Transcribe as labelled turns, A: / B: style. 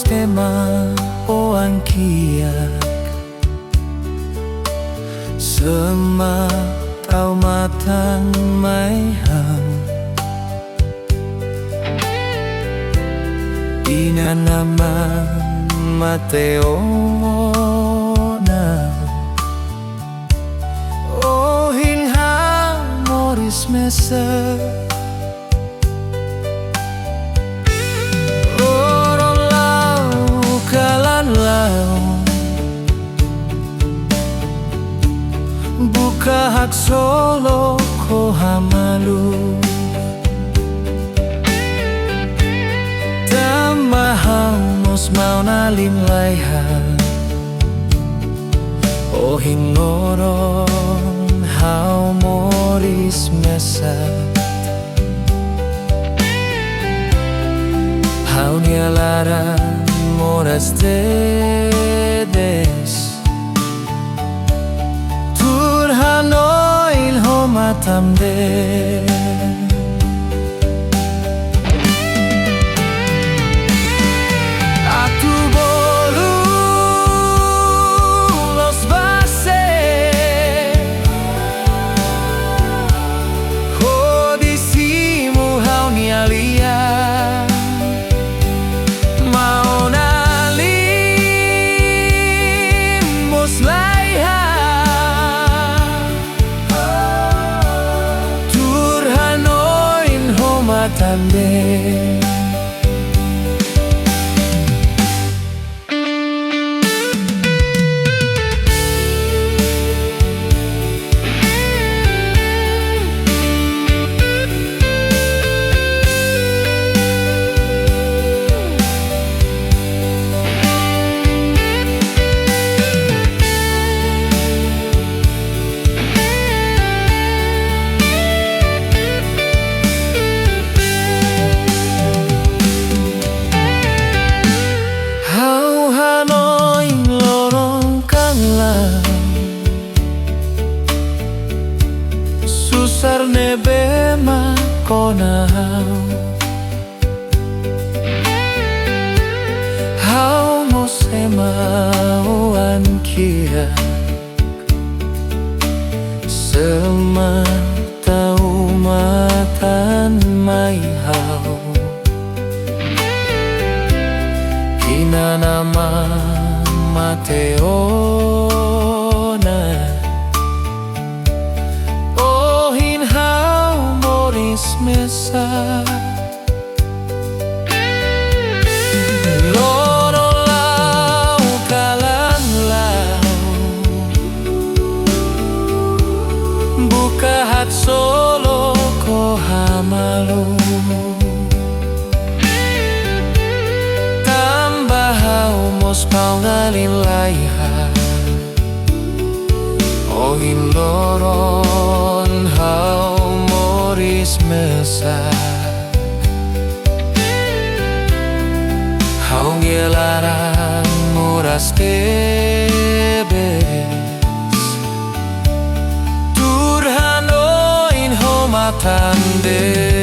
A: tema o angkiak Sema tau matan mai ham Ina nama Mateo na O hinha moris mesa Buka hak solo ko hamalu Tamahamos mau nalin laihan O hinoron hau moris mesa Hau nialara moras tedes Turhanoil homatam de Atu bolu los base Hodisimu hau nialia Mau nalimos laiha Tande Susar nebe makona Hau mosema uan kia Sema tau matan mai hau Hina nama Mateo mesa Loro lau kalan lau Buka hat solo ko hamalu Tambah hau mos pau ngalin laiha Ohin loron hau moris mesa Hau ngelaran muras tebes Turhanoin homatande